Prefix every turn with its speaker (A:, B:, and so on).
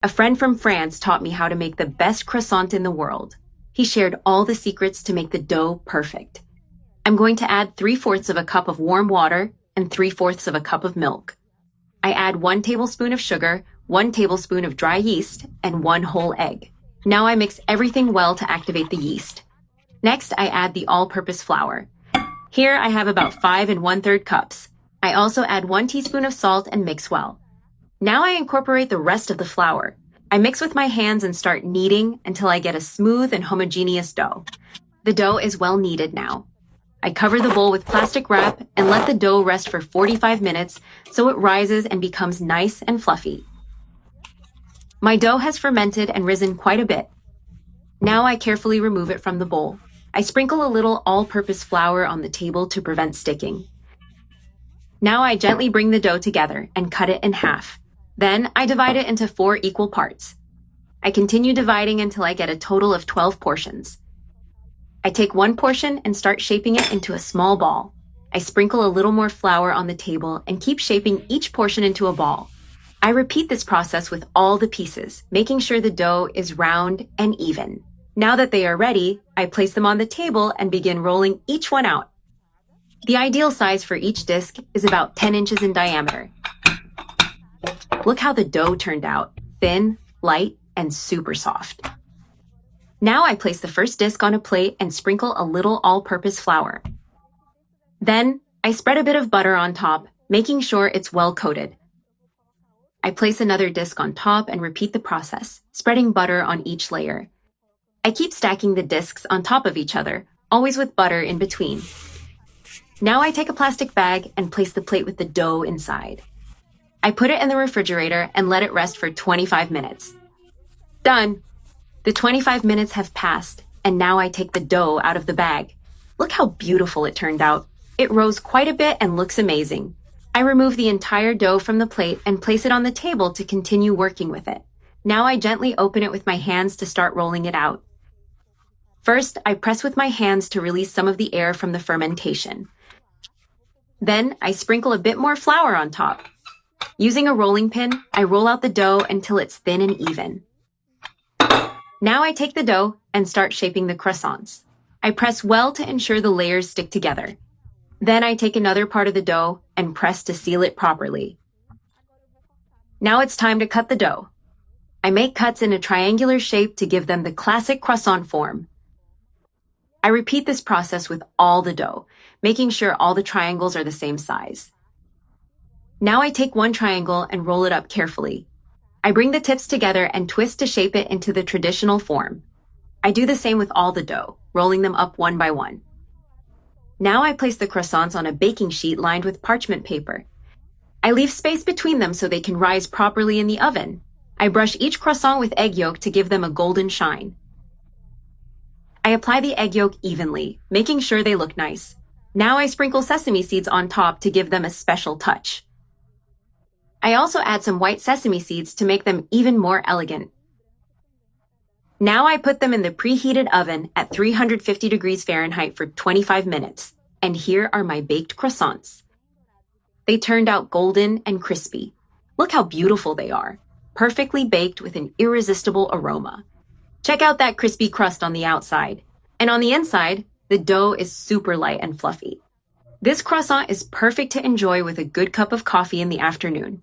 A: A friend from France taught me how to make the best croissant in the world. He shared all the secrets to make the dough perfect. I'm going to add 3/4 of a cup of warm water and 3/4 of a cup of milk. I add 1 tablespoon of sugar, 1 tablespoon of dry yeast, and 1 whole egg. Now I mix everything well to activate the yeast. Next, I add the all-purpose flour. Here I have about 5 1/3 cups. I also add 1 teaspoon of salt and mix well. Now I incorporate the rest of the flour. I mix with my hands and start kneading until I get a smooth and homogeneous dough. The dough is well kneaded now. I cover the bowl with plastic wrap and let the dough rest for 45 minutes so it rises and becomes nice and fluffy. My dough has fermented and risen quite a bit. Now I carefully remove it from the bowl. I sprinkle a little all-purpose flour on the table to prevent sticking. Now I gently bring the dough together and cut it in half. Then I divide it into 4 equal parts. I continue dividing until I get a total of 12 portions. I take 1 portion and start shaping it into a small ball. I sprinkle a little more flour on the table and keep shaping each portion into a ball. I repeat this process with all the pieces, making sure the dough is round and even. Now that they are ready, I place them on the table and begin rolling each one out. The ideal size for each disc is about 10 inches in diameter. Look how the dough turned out, thin, light, and super soft. Now I place the first disc on a plate and sprinkle a little all-purpose flour. Then I spread a bit of butter on top, making sure it's well coated. I place another disc on top and repeat the process, spreading butter on each layer. I keep stacking the discs on top of each other, always with butter in between. Now I take a plastic bag and place the plate with the dough inside. I put it in the refrigerator and let it rest for 25 minutes. Done! The 25 minutes have passed, and now I take the dough out of the bag. Look how beautiful it turned out. It rose quite a bit and looks amazing. I remove the entire dough from the plate and place it on the table to continue working with it. Now I gently open it with my hands to start rolling it out. First, I press with my hands to release some of the air from the fermentation. Then, I sprinkle a bit more flour on top. Using a rolling pin, I roll out the dough until it's thin and even. Now I take the dough and start shaping the croissants. I press well to ensure the layers stick together. Then I take another part of the dough and press to seal it properly. Now it's time to cut the dough. I make cuts in a triangular shape to give them the classic croissant form. I repeat this process with all the dough, making sure all the triangles are the same size. Now I take one triangle and roll it up carefully. I bring the tips together and twist to shape it into the traditional form. I do the same with all the dough, rolling them up one by one. Now I place the croissants on a baking sheet lined with parchment paper. I leave space between them so they can rise properly in the oven. I brush each croissant with egg yolk to give them a golden shine. I apply the egg yolk evenly, making sure they look nice. Now I sprinkle sesame seeds on top to give them a special touch. I also add some white sesame seeds to make them even more elegant. Now I put them in the preheated oven at 350 degrees Fahrenheit for 25 minutes. And here are my baked croissants. They turned out golden and crispy. Look how beautiful they are, perfectly baked with an irresistible aroma. Check out that crispy crust on the outside. And on the inside, the dough is super light and fluffy. This croissant is perfect to enjoy with a good cup of coffee in the afternoon.